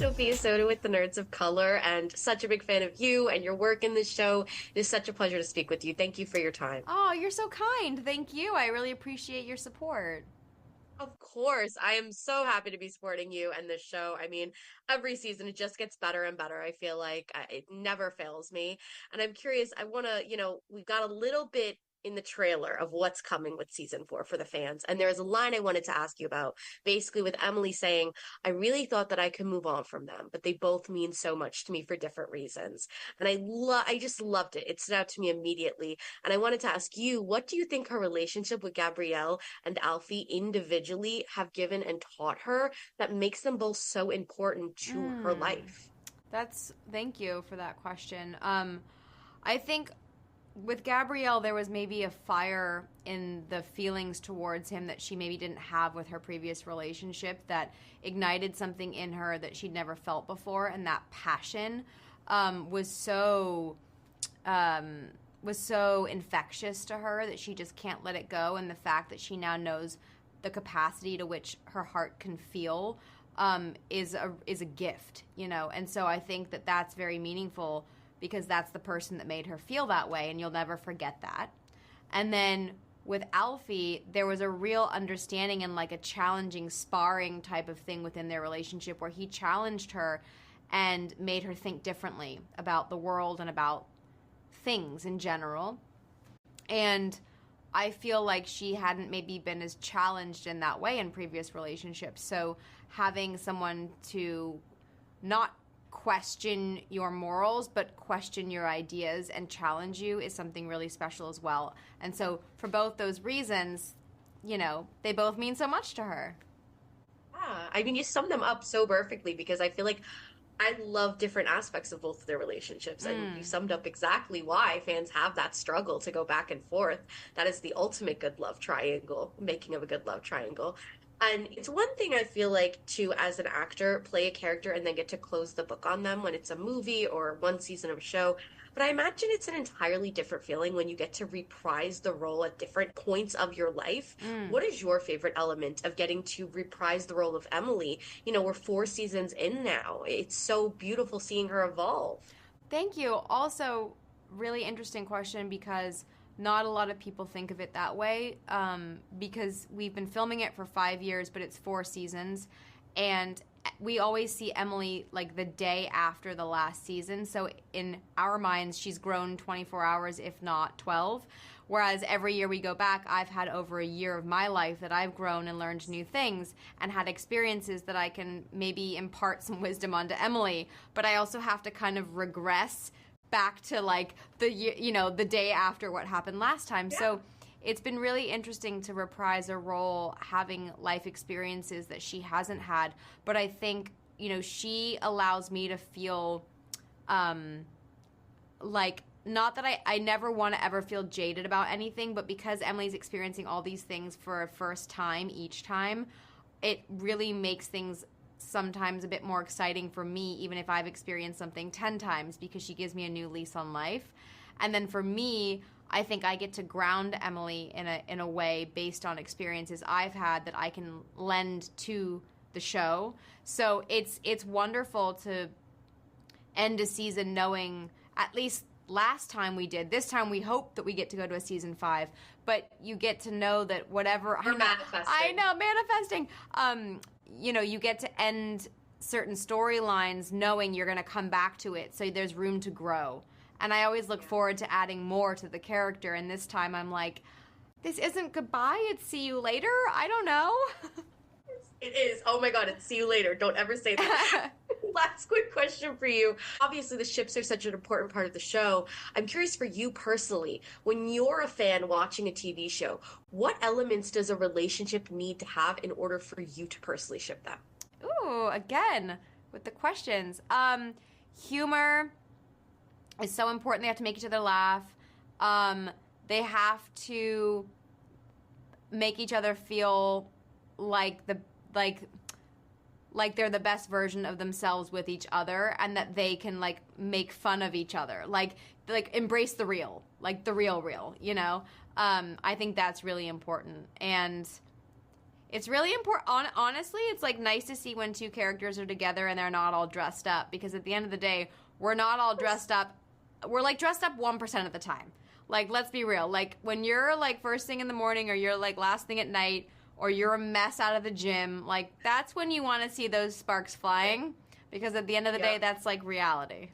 Sophia Soda with the Nerds of Color, and such a big fan of you and your work in this show. It is such a pleasure to speak with you. Thank you for your time. Oh, you're so kind. Thank you. I really appreciate your support. Of course, I am so happy to be supporting you and this show. I mean, every season it just gets better and better. I feel like it never fails me. And I'm curious, I want to, we've got a little bit in the trailer of what's coming with season 4 for the fans. And there is a line I wanted to ask you about, basically with Emily saying, I really thought that I could move on from them, but they both mean so much to me for different reasons. And I just loved it. It stood out to me immediately. And I wanted to ask you, what do you think her relationship with Gabrielle and Alfie individually have given and taught her that makes them both so important to her life? Thank you for that question. I think with Gabrielle, there was maybe a fire in the feelings towards him that she maybe didn't have with her previous relationship that ignited something in her that she'd never felt before, and that passion was so infectious to her that she just can't let it go. And the fact that she now knows the capacity to which her heart can feel is a gift, And so I think that that's very meaningful, because that's the person that made her feel that way, and you'll never forget that. And then with Alfie, there was a real understanding and like a challenging sparring type of thing within their relationship where he challenged her and made her think differently about the world and about things in general. And I feel like she hadn't maybe been as challenged in that way in previous relationships. So having someone to not question your morals, but question your ideas and challenge you is something really special as well. And so for both those reasons, they both mean so much to her. Yeah, I mean, you sum them up so perfectly because I feel like I love different aspects of both of their relationships, and you summed up exactly why fans have that struggle to go back and forth. That is the ultimate good love triangle, making of a good love triangle. And it's one thing I feel like to, as an actor, play a character and then get to close the book on them when it's a movie or one season of a show. But I imagine it's an entirely different feeling when you get to reprise the role at different points of your life. What is your favorite element of getting to reprise the role of Emily? We're 4 seasons in now. It's so beautiful seeing her evolve. Thank you. Also, really interesting question, because not a lot of people think of it that way, because we've been filming it for 5 years, but it's 4 seasons. And we always see Emily like the day after the last season. So in our minds, she's grown 24 hours, if not 12. Whereas every year we go back, I've had over a year of my life that I've grown and learned new things and had experiences that I can maybe impart some wisdom onto Emily. But I also have to kind of regress back to like the day after what happened last time. Yeah. So it's been really interesting to reprise a role having life experiences that she hasn't had. But I think, she allows me to feel like, not that I never want to ever feel jaded about anything, but because Emily's experiencing all these things for a first time each time, it really makes things sometimes a bit more exciting for me, even if I've experienced something 10 times, because she gives me a new lease on life. And then for me, I think I get to ground Emily in a way based on experiences I've had that I can lend to the show. So it's wonderful to end a season knowing, at least last time we did, this time we hope that we get to go to a season 5, but you get to know that whatever manifesting. Manifesting. You get to end certain storylines knowing you're going to come back to it, so there's room to grow. And I always look forward to adding more to the character, and this time I'm like, this isn't goodbye, it's see you later? I don't know. It is. Oh my God, it's see you later. Don't ever say that. Last quick question for you. Obviously, the ships are such an important part of the show. I'm curious for you personally, when you're a fan watching a TV show, what elements does a relationship need to have in order for you to personally ship them? Ooh, again, with the questions. Humor is so important. They have to make each other laugh. They have to make each other feel like they're the best version of themselves with each other, and that they can like make fun of each other, like embrace the real, like the real, I think that's really important. And It's really important. Honestly, it's like nice to see when two characters are together and they're not all dressed up, because at the end of the day, we're not all dressed up. We're like dressed up 1% of the time. Like, let's be real. Like, when you're like first thing in the morning, or you're like last thing at night, or you're a mess out of the gym, like that's when you want to see those sparks flying, because at the end of the day, that's like reality.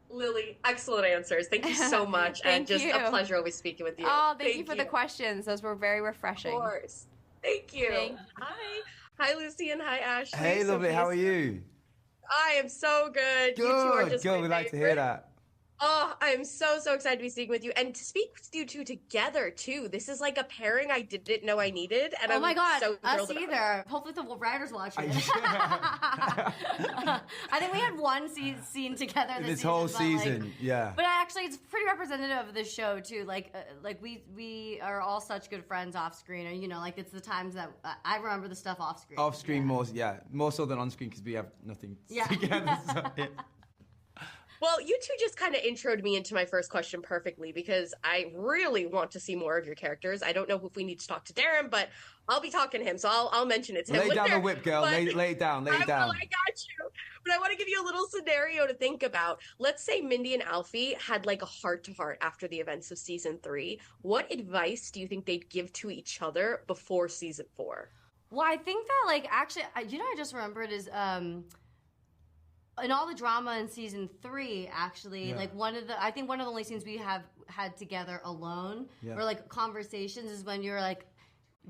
Lily, excellent answers. Thank you so much. And just a pleasure always speaking with you. Oh, thank you for the questions. Those were very refreshing. Of course. Thank you. Hi. Hi, Lucien. Hi, Ashley. Hey, lovely. How are you? I am so good. Good. You two are just good. We like to hear that. Oh, I'm so excited to be speaking with you and to speak with you two together too. This is like a pairing I didn't know I needed, and I'm my God, so us either. Hopefully the writers watch it. I think we had one scene together this whole season, yeah. But actually, it's pretty representative of the show too. Like we are all such good friends off screen, and like it's the times that I remember the stuff off screen. Off screen, more so than on screen, because we have nothing together. So, yeah. Well, you two just kind of introed me into my first question perfectly, because I really want to see more of your characters. I don't know if we need to talk to Darren, but I'll be talking to him, so I'll mention it to him. Lay down the whip, girl. Lay it down. Lay it down. I got you. But I want to give you a little scenario to think about. Let's say Mindy and Alfie had like a heart-to-heart after the events of season 3. What advice do you think they'd give to each other before season 4? Well, I think that actually, I just remembered is in all the drama in season 3, actually, like I think one of the only scenes we have had together alone, or like conversations, is when you're like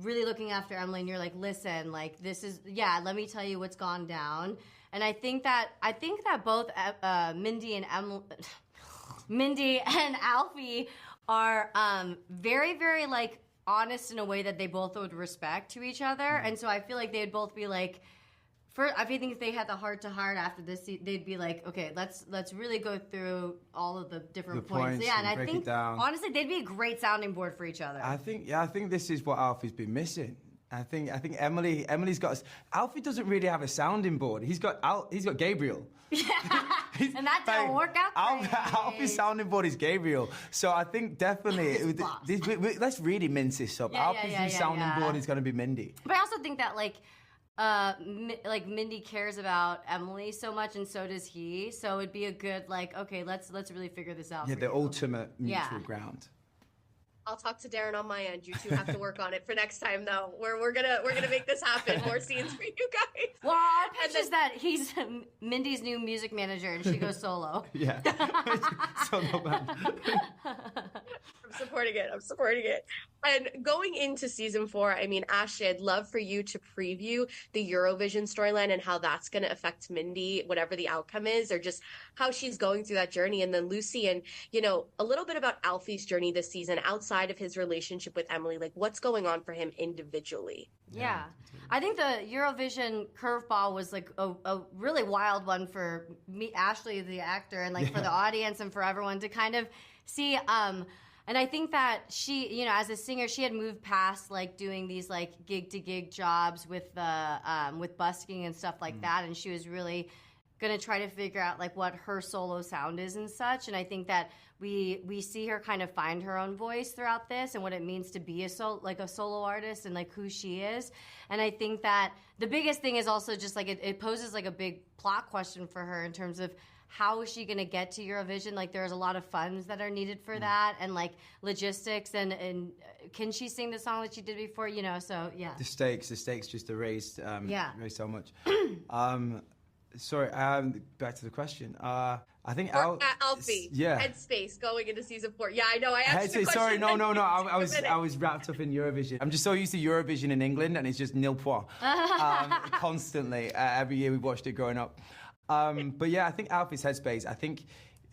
really looking after Emily and you're like, listen, like this is, let me tell you what's gone down. And I think that both Mindy and Alfie are very, very like honest in a way that they both would respect to each other. And so I feel like they'd both be like, I think if they had the heart-to-heart after this, they'd be like, okay, let's really go through all of the different points. Yeah, and I think honestly, they'd be a great sounding board for each other. I think this is what Alfie's been missing. I think Emily's got. Alfie doesn't really have a sounding board. He's got Gabriel. Yeah, and that didn't work out. Alfie's sounding board is Gabriel. So I think definitely let's really mince this up. Alfie's sounding board is going to be Mindy. But I also think that Mindy cares about Emily so much, and so does he. So it'd be a good okay, let's really figure this out. Yeah, the ultimate mutual ground. I'll talk to Darren on my end. You two have to work on it for next time, though. We're gonna make this happen. More scenes for you guys. Well, our pitch is that he's Mindy's new music manager, and she goes solo. Yeah, solo band. I'm supporting it. And going into season 4, I mean, Ashley, I'd love for you to preview the Eurovision storyline and how that's going to affect Mindy, whatever the outcome is, or just how she's going through that journey. And then Lucien, a little bit about Alfie's journey this season outside of his relationship with Emily, like what's going on for him individually. Yeah. I think the Eurovision curveball was like a really wild one for me, Ashley, the actor, and for the audience and for everyone to kind of see. And I think that she, as a singer, she had moved past doing these gig to gig jobs with busking and stuff like that, and she was really going to try to figure out what her solo sound is and such. And I think that we see her kind of find her own voice throughout this and what it means to be a solo artist and who she is. And I think that the biggest thing is also just it poses a big plot question for her in terms of how is she going to get to Eurovision? There's a lot of funds that are needed for that, and logistics, and can she sing the song that she did before? So yeah. The stakes just are raised so much. Sorry, back to the question. I think Alfie, headspace going into season 4. Yeah, I know. I asked the question. Sorry, no. I was wrapped up in Eurovision. I'm just so used to Eurovision in England, and it's just nil point constantly. Every year we watched it growing up. But yeah, I think Alfie's headspace, I think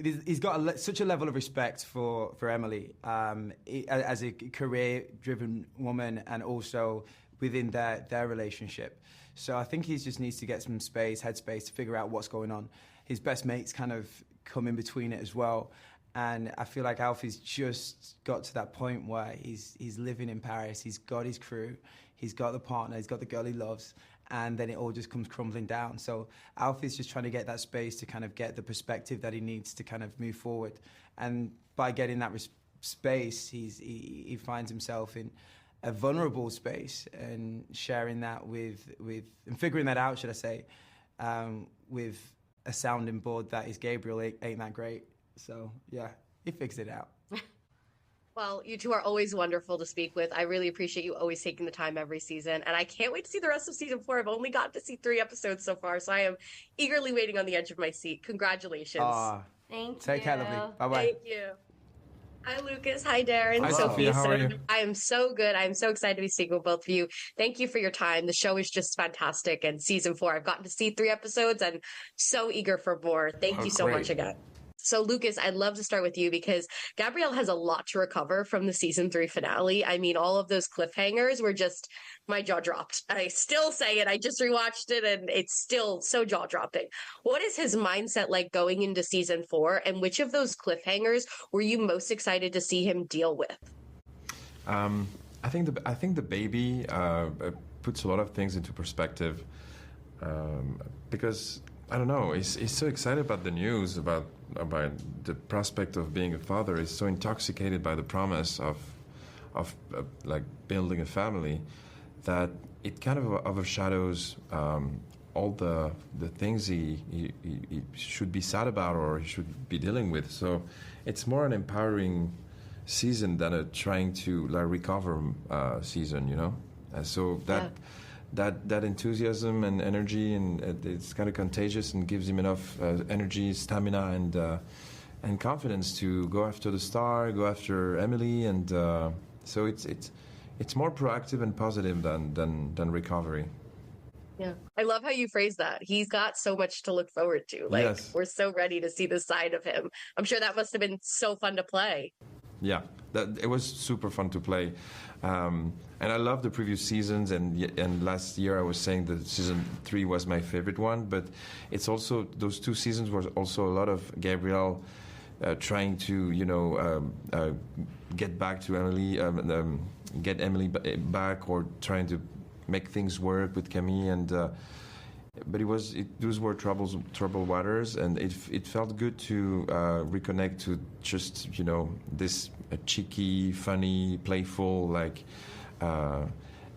he's got such a level of respect for Emily as a career-driven woman, and also within their relationship. So I think he just needs to get some headspace to figure out what's going on. His best mates kind of come in between it as well. And I feel like Alfie's just got to that point where he's living in Paris, he's got his crew, he's got the partner, he's got the girl he loves, and then it all just comes crumbling down. So Alfie's just trying to get that space to kind of get the perspective that he needs to kind of move forward. And by getting that space, he finds himself in a vulnerable space, and sharing that with and figuring that out, should I say, with a sounding board that is Gabriel ain't that great. So yeah, he figured it out. Well, you two are always wonderful to speak with. I really appreciate you always taking the time every season. And I can't wait to see the rest of season 4. I've only gotten to see 3 episodes so far, so I am eagerly waiting on the edge of my seat. Congratulations. Thank you. Take care, lovely. Bye-bye. Thank you. Hi, Lucas. Hi, Darren. Hi, Sophia. How are you? I am so good. I'm so excited to be speaking with both of you. Thank you for your time. The show is just fantastic. And season 4, I've gotten to see 3 episodes and so eager for more. Thank you so much again. So, Lucas, I'd love to start with you because Gabrielle has a lot to recover from the season 3 finale. I mean, all of those cliffhangers were just, my jaw dropped. I still say it. I just rewatched it and it's still so jaw dropping. What is his mindset like going into season 4? And which of those cliffhangers were you most excited to see him deal with? I think the baby puts a lot of things into perspective because I don't know. He's so excited about the news about the prospect of being a father. He's so intoxicated by the promise of like building a family that it kind of overshadows all the things he should be sad about or he should be dealing with. So it's more an empowering season than a trying to like recover season, you know. And so that enthusiasm and energy, and it's kind of contagious and gives him enough energy, stamina, and confidence to go after the star, go after Emily, and so it's more proactive and positive than recovery. Yeah, I love how you phrase that. He's got so much to look forward to. Like, yes. We're so ready to see this side of him. I'm sure that must have been so fun to play. Yeah, it was super fun to play. And I love the previous seasons, and last year I was saying that season 3 was my favorite one, but it's also, those 2 seasons were also a lot of Gabrielle trying to, you know, get back to Emily, get Emily back, or trying to make things work with Camille, and but those were troubled waters, and it felt good to reconnect to just, you know, this cheeky, funny, playful, like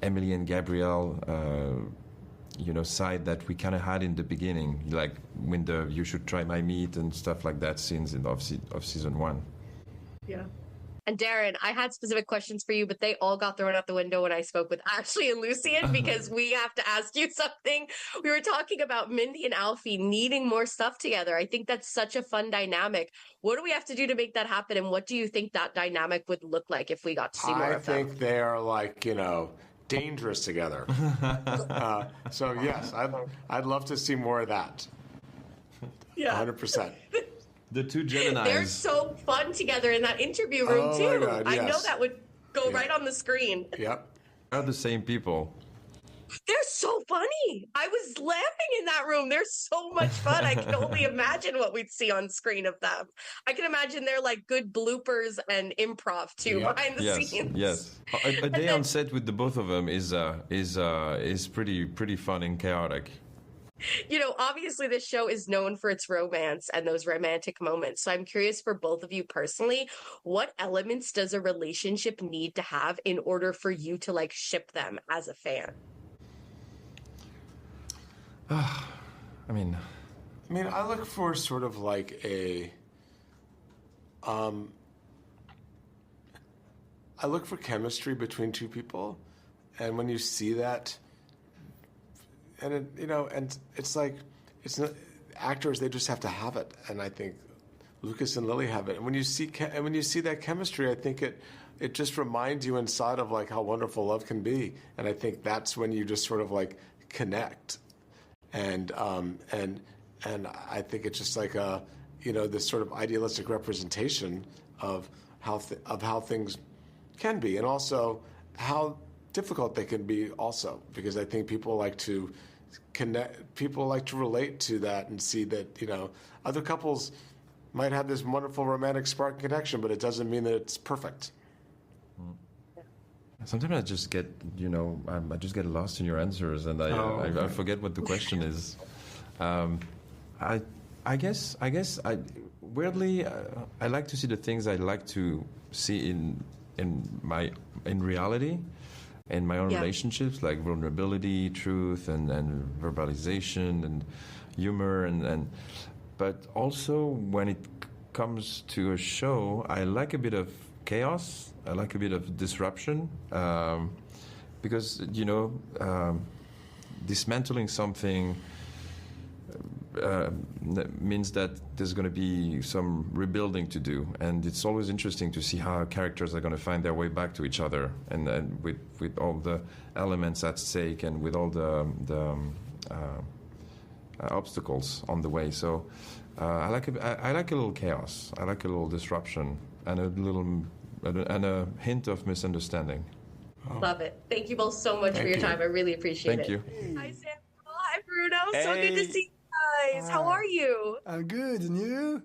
Emily and Gabrielle, you know, side that we kind of had in the beginning, like when the "you should try my meat" and stuff like that scenes of season 1. Yeah. And Darren, I had specific questions for you, but they all got thrown out the window when I spoke with Ashley and Lucien because we have to ask you something. We were talking about Mindy and Alfie needing more stuff together. I think that's such a fun dynamic. What do we have to do to make that happen? And what do you think that dynamic would look like if we got to see more of them? I think they are like, you know, dangerous together. So yes, I'd love to see more of that. Yeah. 100%. The 2 Geminis. They're so fun together in that interview room, too. My God, yes. I know that would go right on the screen. Yep. Are the same people. They're so funny. I was laughing in that room. They're so much fun. I can only imagine what we'd see on screen of them. I can imagine they're like good bloopers and improv, too, behind the scenes. Yes. A day on set with the both of them is pretty fun and chaotic. You know, obviously this show is known for its romance and those romantic moments. So I'm curious for both of you personally, what elements does a relationship need to have in order for you to like ship them as a fan? I mean, I look for sort of like I look for chemistry between 2 people, and when you see that, and it, you know, and it's like, it's not actors, they just have to have it, and I think Lucas and Lily have it. And when you see that chemistry, I think it just reminds you inside of like how wonderful love can be, and I think that's when you just sort of like connect, and I think it's just like a, you know, this sort of idealistic representation of how things can be, and also how difficult they can be also, because I think people like to connect, people like to relate to that and see that, you know, other couples might have this wonderful romantic spark and connection, but it doesn't mean that it's perfect. Sometimes I just get, you know, I just get lost in your answers, and I forget what the question is. I guess weirdly I like to see the things I like to see in reality. in my own Yeah. relationships, like vulnerability, truth, and verbalization, and humor, but also when it comes to a show, I like a bit of chaos. I like a bit of disruption, because dismantling something means that there's going to be some rebuilding to do, and it's always interesting to see how characters are going to find their way back to each other, and with all the elements at stake, and with all the obstacles on the way. So I like a little chaos. I like a little disruption, and a hint of misunderstanding. Love it. Thank you both so much for your time. I really appreciate it. Thank you. Hi, Sam. Hi, Bruno. So good to see you guys. How are you? I'm good, and you?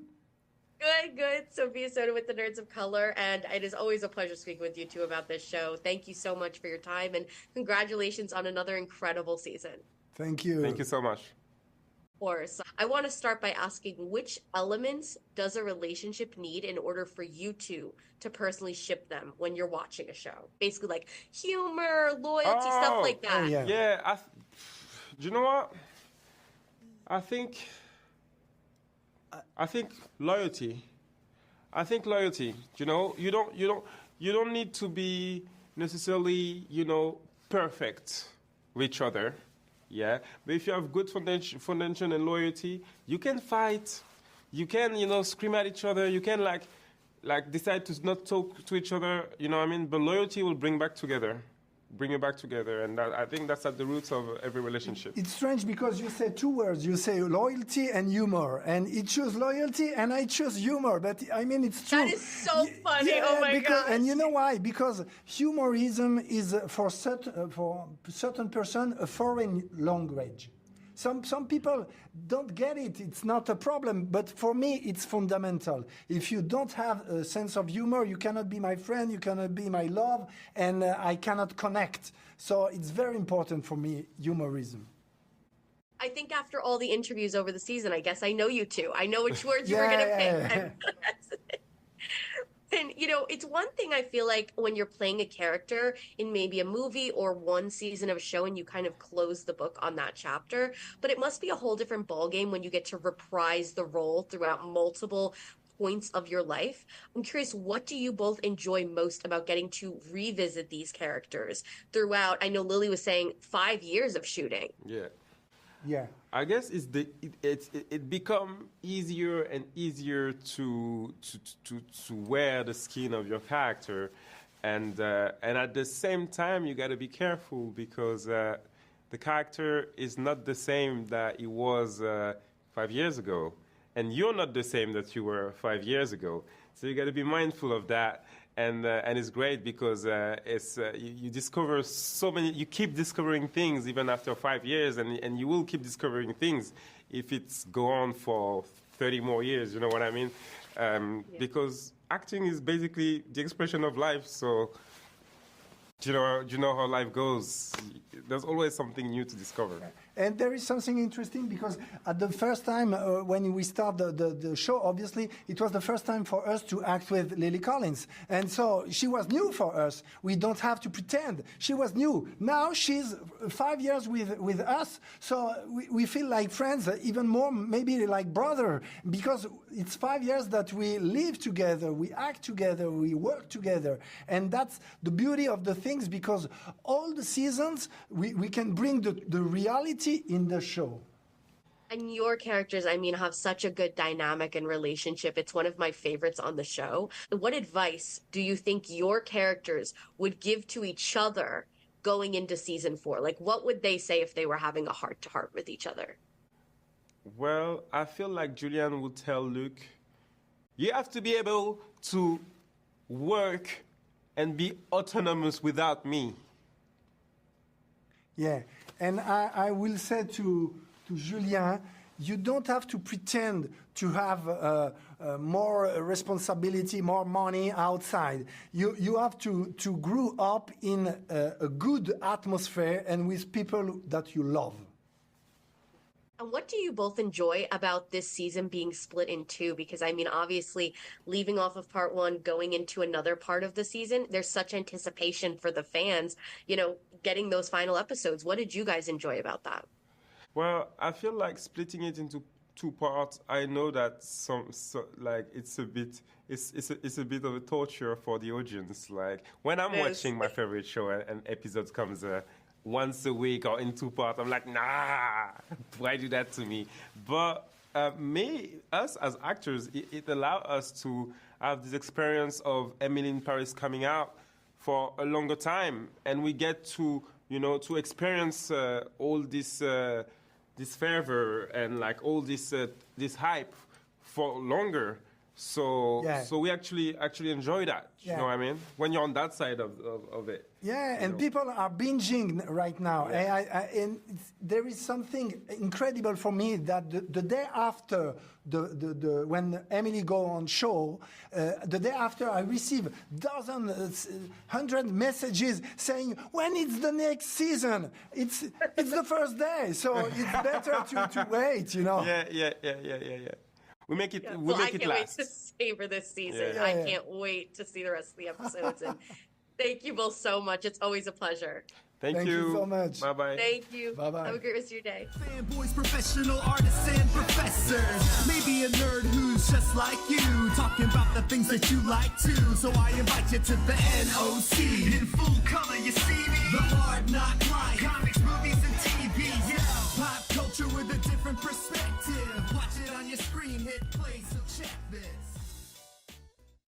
Good. Sophia Soto with the Nerds of Color, and it is always a pleasure speaking with you two about this show. Thank you so much for your time, and congratulations on another incredible season. Thank you. Thank you so much. Of course. I want to start by asking, which elements does a relationship need in order for you two to personally ship them when you're watching a show? Basically, like humor, loyalty, stuff like that. yeah. Yeah, do you know what? I think loyalty. I think loyalty. You know, you don't need to be necessarily, perfect with each other. Yeah, but if you have good foundation and loyalty, you can fight. You can, scream at each other. You can like decide to not talk to each other. You know what I mean? But loyalty will bring you back together, and I think that's at the roots of every relationship. It's strange because you say two words. You say loyalty and humor, and he chose loyalty, and I chose humor. But I mean, it's true. That is so funny. Oh my god! And you know why? Because humorism is for certain person a foreign language. Some people don't get it. It's not a problem, but for me, it's fundamental. If you don't have a sense of humor, you cannot be my friend, you cannot be my love, and I cannot connect. So it's very important for me, humorism. I think after all the interviews over the season, I guess I know you two. I know which words you were going to pick. And, it's one thing I feel like when you're playing a character in maybe a movie or one season of a show and you kind of close the book on that chapter, but it must be a whole different ballgame when you get to reprise the role throughout multiple points of your life. I'm curious, what do you both enjoy most about getting to revisit these characters throughout? I know Lily was saying 5 years of shooting. Yeah. I guess it become easier and easier to wear the skin of your character, and at the same time you got to be careful because the character is not the same that it was 5 years ago, and you're not the same that you were 5 years ago. So you got to be mindful of that. And it's great because you discover so many. You keep discovering things even after 5 years, and you will keep discovering things if it's go on for 30 more years. You know what I mean? Because acting is basically the expression of life. So you know how life goes. There's always something new to discover. And there is something interesting because at the first time when we start the show, obviously, it was the first time for us to act with Lily Collins. And so she was new for us. We don't have to pretend. She was new. Now she's 5 years with us. So we feel like friends, even more maybe like brother, because it's 5 years that we live together, we act together, we work together. And that's the beauty of the things because all the seasons, we can bring the reality in the show. And your characters, have such a good dynamic and relationship. It's one of my favorites on the show. What advice do you think your characters would give to each other going into season 4? Like, what would they say if they were having a heart-to-heart with each other? Well, I feel like Julian would tell Luke, you have to be able to work and be autonomous without me. Yeah, and I will say to Julien, you don't have to pretend to have more responsibility, more money outside. You have to grow up in a good atmosphere and with people that you love. And what do you both enjoy about this season being split in two? Because I mean, obviously, leaving off of part one, going into another part of the season, there's such anticipation for the fans, getting those final episodes. What did you guys enjoy about that? Well, I feel like splitting it into two parts. I know that it's a bit of a torture for the audience. Like when I'm watching my favorite show and episodes comes once a week or in two parts, I'm like, nah, why do that to me? But us as actors, it allows us to have this experience of Emily in Paris coming out for a longer time, and we get to to experience all this fervor and like all this hype for longer. So we actually enjoy that. You know what I mean? When you're on that side of it. Yeah, and people are binging right now. Yeah. And there is something incredible for me that the day after when Emily go on show, the day after I receive dozens, 100 messages saying, when it's the next season? It's the first day, so it's better to wait, Yeah. We make it. We make it last. I can't wait to savor this season. Yeah. I can't wait to see the rest of the episodes. And thank you both so much. It's always a pleasure. Thank you so much. Bye bye. Thank you. Bye bye. Have a great rest of your day. Fanboys, professional artists, and professors. Maybe a nerd who's just like you, talking about the things that you like too. So I invite you to the NOC. In full color, you see me. The Hard Knock